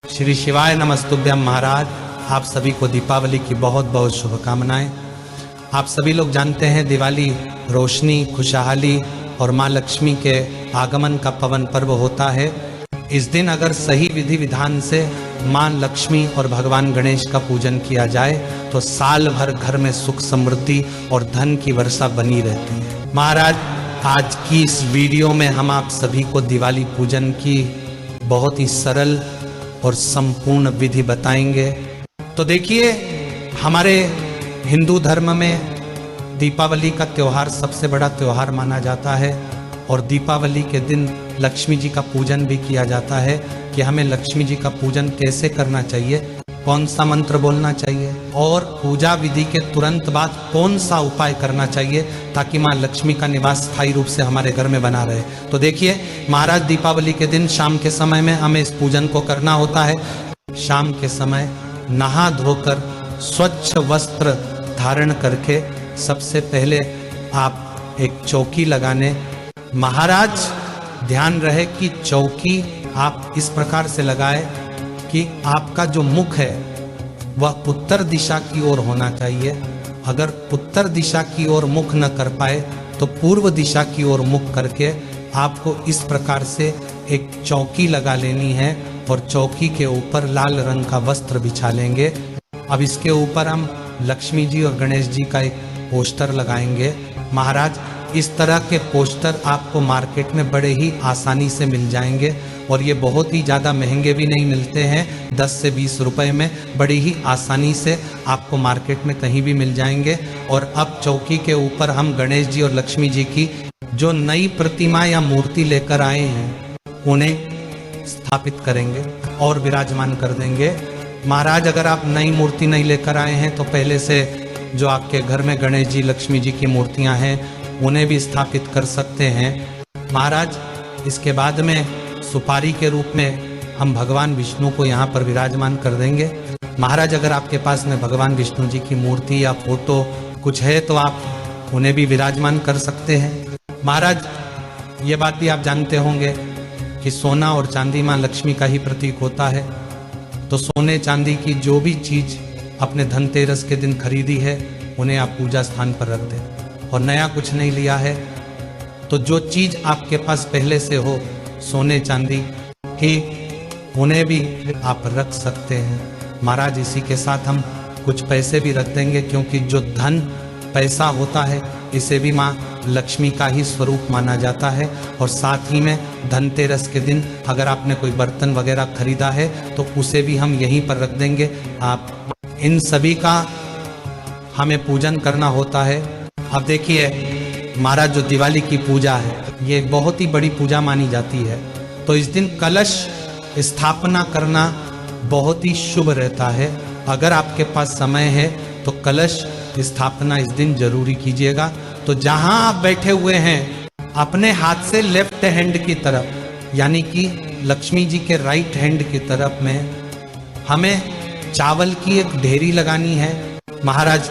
श्री शिवाय नमस्तुभ्यम महाराज। आप सभी को दीपावली की बहुत बहुत शुभकामनाएं। आप सभी लोग जानते हैं दिवाली रोशनी, खुशहाली और माँ लक्ष्मी के आगमन का पवन पर्व होता है। इस दिन अगर सही विधि विधान से माँ लक्ष्मी और भगवान गणेश का पूजन किया जाए तो साल भर घर में सुख समृद्धि और धन की वर्षा बनी रहती है। महाराज, आज की इस वीडियो में हम आप सभी को दिवाली पूजन की बहुत ही सरल और संपूर्ण विधि बताएंगे। तो देखिए, हमारे हिंदू धर्म में दीपावली का त्यौहार सबसे बड़ा त्यौहार माना जाता है और दीपावली के दिन लक्ष्मी जी का पूजन भी किया जाता है कि हमें लक्ष्मी जी का पूजन कैसे करना चाहिए, कौन सा मंत्र बोलना चाहिए और पूजा विधि के तुरंत बाद कौन सा उपाय करना चाहिए ताकि माँ लक्ष्मी का निवास स्थायी रूप से हमारे घर में बना रहे। तो देखिए महाराज, दीपावली के दिन शाम के समय में हमें इस पूजन को करना होता है। शाम के समय नहा धोकर स्वच्छ वस्त्र धारण करके सबसे पहले आप एक चौकी लगाने। महाराज, ध्यान रहे कि चौकी आप इस प्रकार से लगाए कि आपका जो मुख है वह उत्तर दिशा की ओर होना चाहिए। अगर उत्तर दिशा की ओर मुख न कर पाए तो पूर्व दिशा की ओर मुख करके आपको इस प्रकार से एक चौकी लगा लेनी है और चौकी के ऊपर लाल रंग का वस्त्र बिछा लेंगे। अब इसके ऊपर हम लक्ष्मी जी और गणेश जी का एक पोस्टर लगाएंगे। महाराज, इस तरह के पोस्टर आपको मार्केट में बड़े ही आसानी से मिल जाएंगे और ये बहुत ही ज़्यादा महंगे भी नहीं मिलते हैं। 10 से 20 रुपए में बड़ी ही आसानी से आपको मार्केट में कहीं भी मिल जाएंगे। और अब चौकी के ऊपर हम गणेश जी और लक्ष्मी जी की जो नई प्रतिमा या मूर्ति लेकर आए हैं उन्हें स्थापित करेंगे और विराजमान कर देंगे। महाराज, अगर आप नई मूर्ति नहीं लेकर आए हैं तो पहले से जो आपके घर में गणेश जी लक्ष्मी जी की मूर्तियां हैं उन्हें भी स्थापित कर सकते हैं। महाराज, इसके बाद में सुपारी के रूप में हम भगवान विष्णु को यहाँ पर विराजमान कर देंगे। महाराज, अगर आपके पास में भगवान विष्णु जी की मूर्ति या फोटो कुछ है तो आप उन्हें भी विराजमान कर सकते हैं। महाराज, ये बात भी आप जानते होंगे कि सोना और चांदी माँ लक्ष्मी का ही प्रतीक होता है। तो सोने चांदी की जो भी चीज अपने धनतेरस के दिन खरीदी है उन्हें आप पूजा स्थान पर रख दें। और नया कुछ नहीं लिया है तो जो चीज आपके पास पहले से हो सोने चांदी की, उन्हें भी आप रख सकते हैं। महाराज, इसी के साथ हम कुछ पैसे भी रख देंगे क्योंकि जो धन पैसा होता है इसे भी माँ लक्ष्मी का ही स्वरूप माना जाता है। और साथ ही में धनतेरस के दिन अगर आपने कोई बर्तन वगैरह खरीदा है तो उसे भी हम यहीं पर रख देंगे। आप इन सभी का हमें पूजन करना होता है। अब देखिए महाराज, जो दिवाली की पूजा है ये बहुत ही बड़ी पूजा मानी जाती है। तो इस दिन कलश स्थापना करना बहुत ही शुभ रहता है। अगर आपके पास समय है तो कलश स्थापना इस दिन जरूरी कीजिएगा। तो जहां आप बैठे हुए हैं अपने हाथ से लेफ्ट हैंड की तरफ यानी कि लक्ष्मी जी के राइट हैंड की तरफ में हमें चावल की एक ढेरी लगानी है। महाराज,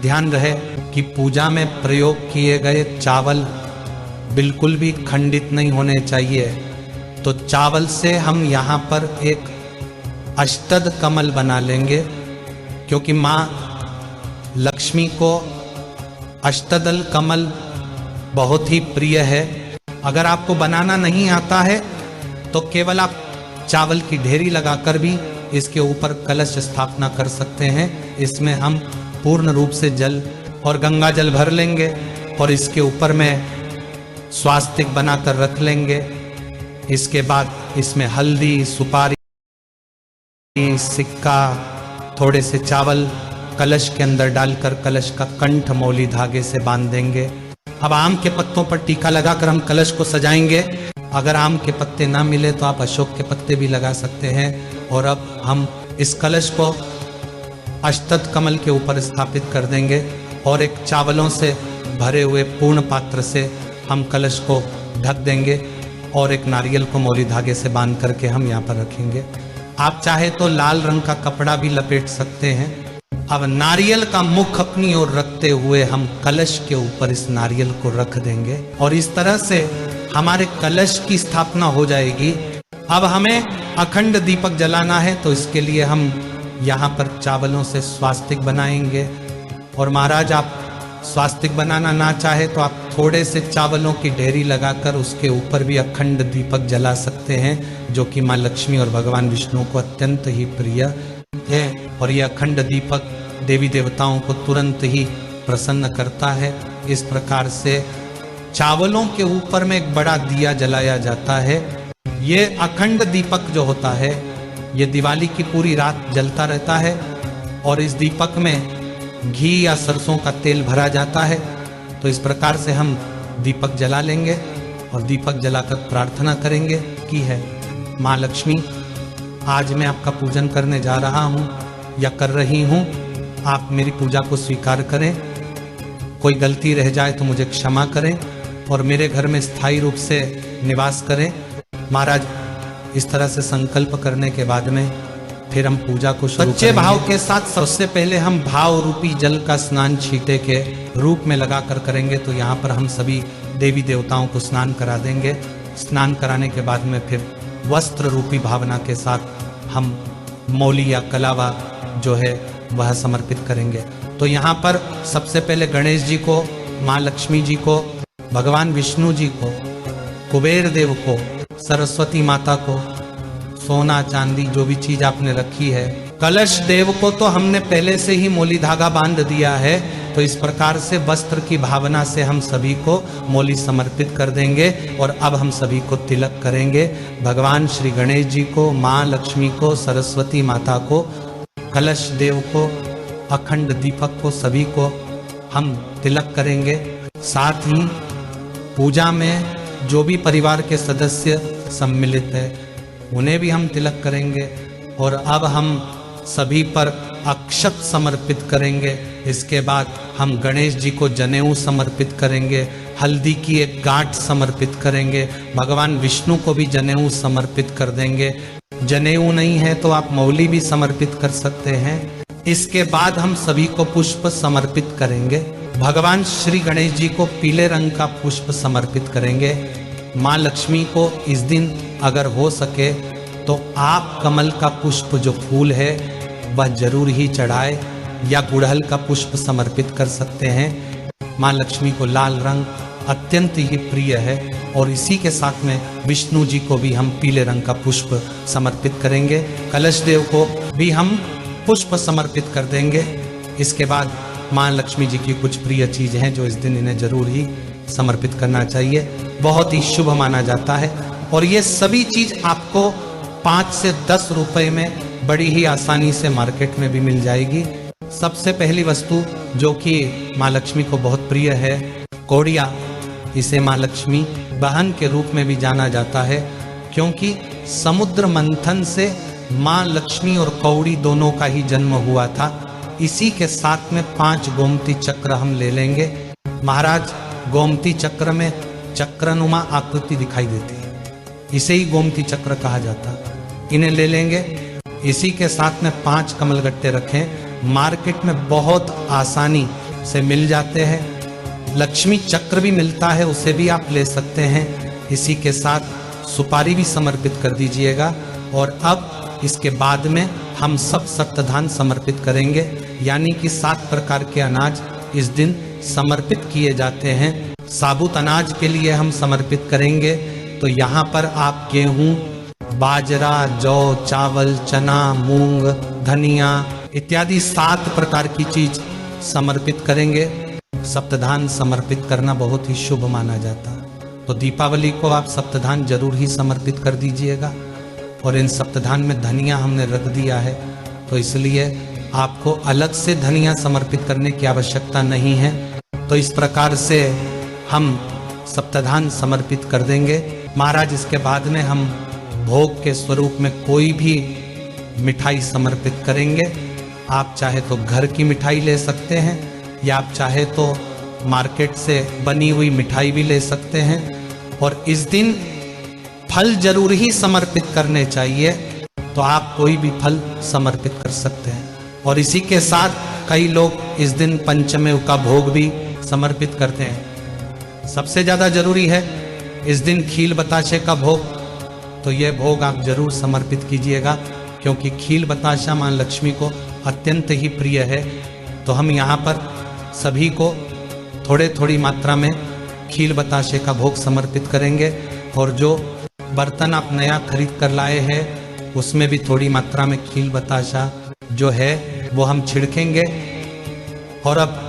ध्यान रहे कि पूजा में प्रयोग किए गए चावल बिल्कुल भी खंडित नहीं होने चाहिए। तो चावल से हम यहाँ पर एक अष्टद कमल बना लेंगे क्योंकि माँ लक्ष्मी को अष्टदल कमल बहुत ही प्रिय है। अगर आपको बनाना नहीं आता है तो केवल आप चावल की ढेरी लगाकर भी इसके ऊपर कलश स्थापना कर सकते हैं। इसमें हम पूर्ण रूप से जल और गंगा जल भर लेंगे और इसके ऊपर में स्वास्तिक बनाकर रख लेंगे। इसके बाद इसमें हल्दी, सुपारी, सिक्का, थोड़े से चावल कलश के अंदर डालकर कलश का कंठ मौली धागे से बांध देंगे। अब आम के पत्तों पर टीका लगाकर हम कलश को सजाएंगे। अगर आम के पत्ते ना मिले तो आप अशोक के पत्ते भी लगा सकते हैं। और अब हम इस कलश को अष्टद कमल के ऊपर स्थापित कर देंगे और एक चावलों से भरे हुए पूर्ण पात्र से हम कलश को ढक देंगे और एक नारियल को मौली धागे से बांध करके हम यहाँ पर रखेंगे। आप चाहे तो लाल रंग का कपड़ा भी लपेट सकते हैं। अब नारियल का मुख अपनी ओर रखते हुए हम कलश के ऊपर इस नारियल को रख देंगे और इस तरह से हमारे कलश की स्थापना हो जाएगी। अब हमें अखंड दीपक जलाना है, तो इसके लिए हम यहाँ पर चावलों से स्वास्तिक बनाएंगे। और महाराज आप स्वास्तिक बनाना ना चाहे तो आप थोड़े से चावलों की ढेरी लगाकर उसके ऊपर भी अखंड दीपक जला सकते हैं, जो कि माँ लक्ष्मी और भगवान विष्णु को अत्यंत ही प्रिय है। और यह अखंड दीपक देवी देवताओं को तुरंत ही प्रसन्न करता है। इस प्रकार से चावलों के ऊपर में एक बड़ा दिया जलाया जाता है। ये अखंड दीपक जो होता है ये दिवाली की पूरी रात जलता रहता है, और इस दीपक में घी या सरसों का तेल भरा जाता है। तो इस प्रकार से हम दीपक जला लेंगे और दीपक जलाकर प्रार्थना करेंगे कि है माँ लक्ष्मी, आज मैं आपका पूजन करने जा रहा हूँ या कर रही हूँ, आप मेरी पूजा को स्वीकार करें। कोई गलती रह जाए तो मुझे क्षमा करें और मेरे घर में स्थायी रूप से निवास करें। महाराज इस तरह से संकल्प करने के बाद में फिर हम पूजा को सच्चे भाव के साथ सबसे पहले हम भाव रूपी जल का स्नान छींटे के रूप में लगाकर करेंगे। तो यहाँ पर हम सभी देवी देवताओं को स्नान करा देंगे। स्नान कराने के बाद में फिर वस्त्र रूपी भावना के साथ हम मौली या कलावा जो है वह समर्पित करेंगे। तो यहाँ पर सबसे पहले गणेश जी को, माँ लक्ष्मी जी को, भगवान विष्णु जी को, कुबेर देव को, सरस्वती माता को, सोना चांदी जो भी चीज आपने रखी है, कलश देव को तो हमने पहले से ही मोली धागा बांध दिया है। तो इस प्रकार से वस्त्र की भावना से हम सभी को मोली समर्पित कर देंगे। और अब हम सभी को तिलक करेंगे। भगवान श्री गणेश जी को, माँ लक्ष्मी को, सरस्वती माता को, कलश देव को, अखंड दीपक को, सभी को हम तिलक करेंगे। साथ ही पूजा में जो भी परिवार के सदस्य सम्मिलित है उन्हें भी हम तिलक करेंगे। और अब हम सभी पर अक्षत समर्पित करेंगे। इसके बाद हम गणेश जी को जनेऊ समर्पित करेंगे, हल्दी की एक गांठ समर्पित करेंगे, भगवान विष्णु को भी जनेऊ समर्पित कर देंगे। जनेऊ नहीं है तो आप मौली भी समर्पित कर सकते हैं। इसके बाद हम सभी को पुष्प समर्पित करेंगे। भगवान श्री गणेश जी को पीले रंग का पुष्प समर्पित करेंगे। माँ लक्ष्मी को इस दिन अगर हो सके तो आप कमल का पुष्प जो फूल है वह जरूर ही चढ़ाए, या गुड़हल का पुष्प समर्पित कर सकते हैं। माँ लक्ष्मी को लाल रंग अत्यंत ही प्रिय है। और इसी के साथ में विष्णु जी को भी हम पीले रंग का पुष्प समर्पित करेंगे। कलश देव को भी हम पुष्प समर्पित कर देंगे। इसके बाद माँ लक्ष्मी जी की कुछ प्रिय चीज़ हैं जो इस दिन इन्हें जरूर ही समर्पित करना चाहिए। बहुत ही शुभ माना जाता है। और ये सभी चीज़ आपको 5 से 10 रुपए में बड़ी ही आसानी से मार्केट में भी मिल जाएगी। सबसे पहली वस्तु जो कि माँ लक्ष्मी को बहुत प्रिय है, कौड़िया। इसे माँ लक्ष्मी बहन के रूप में भी जाना जाता है, क्योंकि समुद्र मंथन से माँ लक्ष्मी और कौड़ी दोनों का ही जन्म हुआ था। इसी के साथ में 5 गोमती चक्र हम ले लेंगे। महाराज गोमती चक्र में चक्रनुमा आकृति दिखाई देती है, इसे ही गोमती चक्र कहा जाता है। इन्हें ले लेंगे। इसी के साथ में 5 कमलगट्टे रखें। मार्केट में बहुत आसानी से मिल जाते हैं। लक्ष्मी चक्र भी मिलता है, उसे भी आप ले सकते हैं। इसी के साथ सुपारी भी समर्पित कर दीजिएगा। और अब इसके बाद में हम सब सप्तधान समर्पित करेंगे, यानी कि 7 प्रकार के अनाज इस दिन समर्पित किए जाते हैं। साबुत अनाज के लिए हम समर्पित करेंगे। तो यहाँ पर आप गेहूं, बाजरा, जौ, चावल, चना, मूंग, धनिया इत्यादि 7 प्रकार की चीज समर्पित करेंगे। सप्तधान समर्पित करना बहुत ही शुभ माना जाता है। तो दीपावली को आप सप्तधान जरूर ही समर्पित कर दीजिएगा। और इन सप्तधान में धनिया हमने रख दिया है, तो इसलिए आपको अलग से धनिया समर्पित करने की आवश्यकता नहीं है। तो इस प्रकार से हम सप्तधान समर्पित कर देंगे। महाराज इसके बाद में हम भोग के स्वरूप में कोई भी मिठाई समर्पित करेंगे। आप चाहे तो घर की मिठाई ले सकते हैं, या आप चाहे तो मार्केट से बनी हुई मिठाई भी ले सकते हैं। और इस दिन फल जरूर ही समर्पित करने चाहिए, तो आप कोई भी फल समर्पित कर सकते हैं। और इसी के साथ कई लोग इस दिन पंचमेव का भोग भी समर्पित करते हैं। सबसे ज़्यादा जरूरी है इस दिन खील बताशे का भोग। तो यह भोग आप जरूर समर्पित कीजिएगा, क्योंकि खील बताशा मां लक्ष्मी को अत्यंत ही प्रिय है। तो हम यहाँ पर सभी को थोड़े थोड़ी मात्रा में खील बताशे का भोग समर्पित करेंगे, और जो बर्तन आप नया खरीद कर लाए हैं उसमें भी थोड़ी मात्रा में खील बताशा जो है वो हम छिड़केंगे। और अब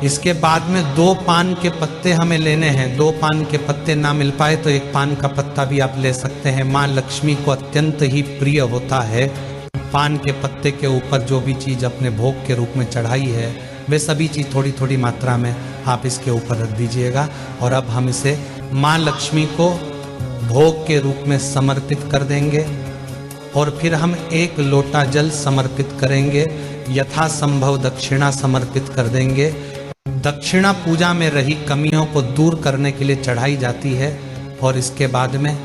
इसके बाद में 2 पान के पत्ते हमें लेने हैं। 2 पान के पत्ते ना मिल पाए तो 1 पान का पत्ता भी आप ले सकते हैं। माँ लक्ष्मी को अत्यंत ही प्रिय होता है पान के पत्ते के ऊपर जो भी चीज़ अपने भोग के रूप में चढ़ाई है वे सभी चीज़ थोड़ी थोड़ी मात्रा में आप इसके ऊपर रख दीजिएगा। और अब हम इसे माँ लक्ष्मी को भोग के रूप में समर्पित कर देंगे, और फिर हम 1 लोटा जल समर्पित करेंगे। यथा संभव दक्षिणा समर्पित कर देंगे। दक्षिणा पूजा में रही कमियों को दूर करने के लिए चढ़ाई जाती है। और इसके बाद में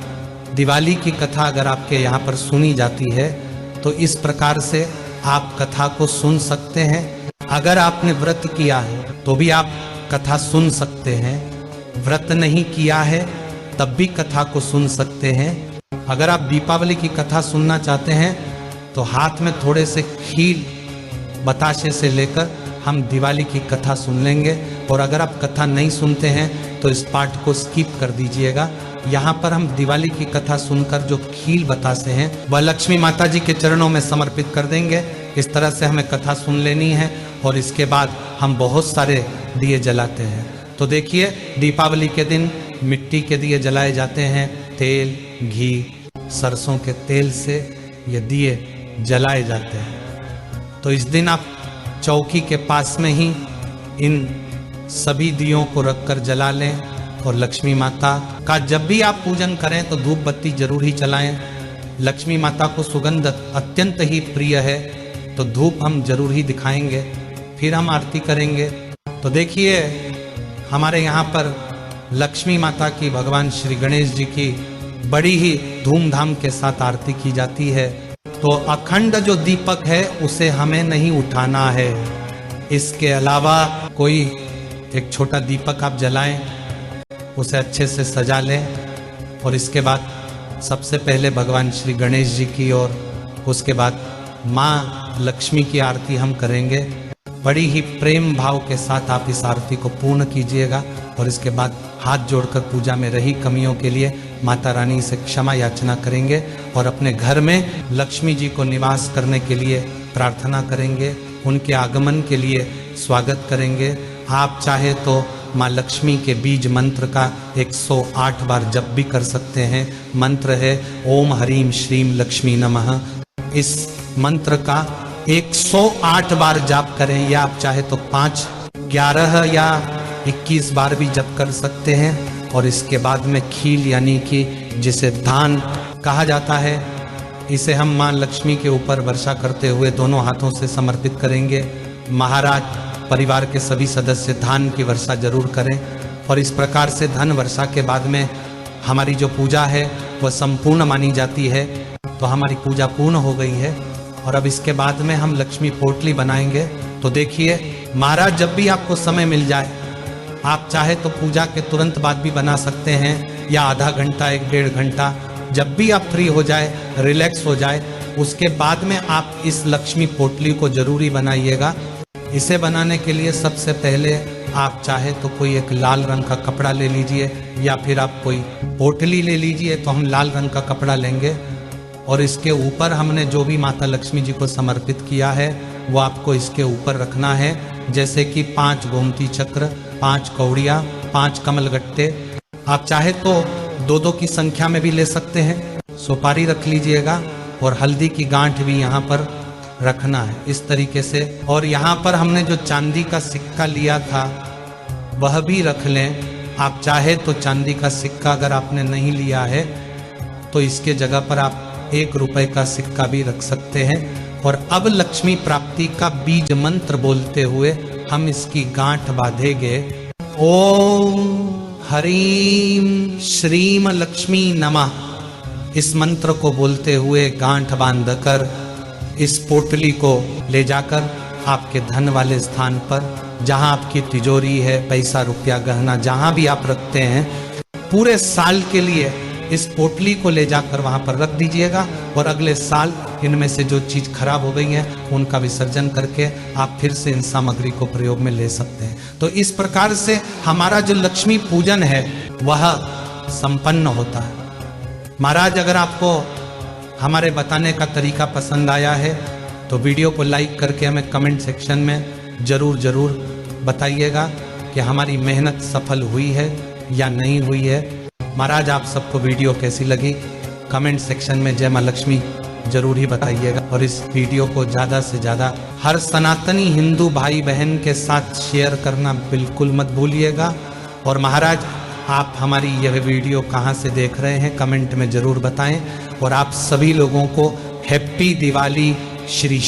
दिवाली की कथा अगर आपके यहाँ पर सुनी जाती है तो इस प्रकार से आप कथा को सुन सकते हैं। अगर आपने व्रत किया है तो भी आप कथा सुन सकते हैं, व्रत नहीं किया है तब भी कथा को सुन सकते हैं। अगर आप दीपावली की कथा सुनना चाहते हैं तो हाथ में थोड़े से खील बताशे से लेकर हम दिवाली की कथा सुन लेंगे। और अगर आप कथा नहीं सुनते हैं तो इस पार्ट को स्किप कर दीजिएगा। यहाँ पर हम दिवाली की कथा सुनकर जो खील बतासे हैं वह लक्ष्मी माता जी के चरणों में समर्पित कर देंगे। इस तरह से हमें कथा सुन लेनी है, और इसके बाद हम बहुत सारे दिए जलाते हैं। तो देखिए, दीपावली के दिन मिट्टी के दिए जलाए जाते हैं। तेल, घी, सरसों के तेल से ये दिए जलाए जाते हैं। तो इस दिन आप चौकी के पास में ही इन सभी दियों को रखकर जला लें। और लक्ष्मी माता का जब भी आप पूजन करें तो धूप बत्ती जरूर ही जलाएं। लक्ष्मी माता को सुगंध अत्यंत ही प्रिय है, तो धूप हम जरूर ही दिखाएंगे। फिर हम आरती करेंगे। तो देखिए, हमारे यहाँ पर लक्ष्मी माता की, भगवान श्री गणेश जी की बड़ी ही धूमधाम के साथ आरती की जाती है। तो अखंड जो दीपक है उसे हमें नहीं उठाना है। इसके अलावा कोई एक छोटा दीपक आप जलाएं, उसे अच्छे से सजा लें, और इसके बाद सबसे पहले भगवान श्री गणेश जी की और उसके बाद माँ लक्ष्मी की आरती हम करेंगे। बड़ी ही प्रेम भाव के साथ आप इस आरती को पूर्ण कीजिएगा। और इसके बाद हाथ जोड़कर पूजा में रही कमियों के लिए माता रानी से क्षमा याचना करेंगे, और अपने घर में लक्ष्मी जी को निवास करने के लिए प्रार्थना करेंगे। उनके आगमन के लिए स्वागत करेंगे। आप चाहे तो माँ लक्ष्मी के बीज मंत्र का 108 बार जप भी कर सकते हैं। मंत्र है ओम ह्रीं श्रीं लक्ष्मी नमः। इस मंत्र का 108 बार जाप करें, या आप चाहे तो 5, 11 या 21 बार भी जप कर सकते हैं। और इसके बाद में खील यानी कि जिसे धान कहा जाता है, इसे हम माँ लक्ष्मी के ऊपर वर्षा करते हुए दोनों हाथों से समर्पित करेंगे। महाराज, परिवार के सभी सदस्य धान की वर्षा जरूर करें। और इस प्रकार से धन वर्षा के बाद में हमारी जो पूजा है वह संपूर्ण मानी जाती है। तो हमारी पूजा पूर्ण हो गई है। और अब इसके बाद में हम लक्ष्मी पोटली बनाएंगे। तो देखिए महाराज, जब भी आपको समय मिल जाए, आप चाहे तो पूजा के तुरंत बाद भी बना सकते हैं, या आधा घंटा 1-1.5 घंटा, जब भी आप फ्री हो जाए, रिलैक्स हो जाए, उसके बाद में आप इस लक्ष्मी पोटली को जरूरी बनाइएगा। इसे बनाने के लिए सबसे पहले आप चाहे तो कोई एक लाल रंग का कपड़ा ले लीजिए, या फिर आप कोई पोटली ले लीजिए। तो हम लाल रंग का कपड़ा लेंगे, और इसके ऊपर हमने जो भी माता लक्ष्मी जी को समर्पित किया है वो आपको इसके ऊपर रखना है। जैसे कि 5 गोमती चक्र, 5 कौड़ियाँ, 5 कमलगट्टे। आप चाहे तो 2-2 की संख्या में भी ले सकते हैं। सुपारी रख लीजिएगा, और हल्दी की गांठ भी यहाँ पर रखना है इस तरीके से। और यहाँ पर हमने जो चांदी का सिक्का लिया था वह भी रख लें। आप चाहे तो चांदी का सिक्का अगर आपने नहीं लिया है तो इसके जगह पर आप 1 रुपए का सिक्का भी रख सकते हैं। और अब लक्ष्मी प्राप्ति का बीज मंत्र बोलते हुए हम इसकी गांठ बांधेंगे। ओम ह्रीं श्रीं लक्ष्मी नमः। इस मंत्र को बोलते हुए गांठ बांधकर इस पोटली को ले जाकर आपके धन वाले स्थान पर, जहां आपकी तिजोरी है, पैसा रुपया गहना जहां भी आप रखते हैं, पूरे साल के लिए इस पोटली को ले जाकर वहाँ पर रख दीजिएगा और अगले साल इनमें से जो चीज़ खराब हो गई है उनका विसर्जन करके आप फिर से इन सामग्री को प्रयोग में ले सकते हैं। तो इस प्रकार से हमारा जो लक्ष्मी पूजन है वह संपन्न होता है। महाराज, अगर आपको हमारे बताने का तरीका पसंद आया है तो वीडियो को लाइक करके हमें कमेंट सेक्शन में ज़रूर बताइएगा कि हमारी मेहनत सफल हुई है या नहीं हुई है। महाराज, आप सबको वीडियो कैसी लगी कमेंट सेक्शन में जय मां लक्ष्मी जरूर ही बताइएगा और इस वीडियो को ज़्यादा से ज़्यादा हर सनातनी हिंदू भाई बहन के साथ शेयर करना बिल्कुल मत भूलिएगा। और महाराज, आप हमारी यह वीडियो कहाँ से देख रहे हैं कमेंट में ज़रूर बताएं और आप सभी लोगों को हैप्पी दिवाली श्री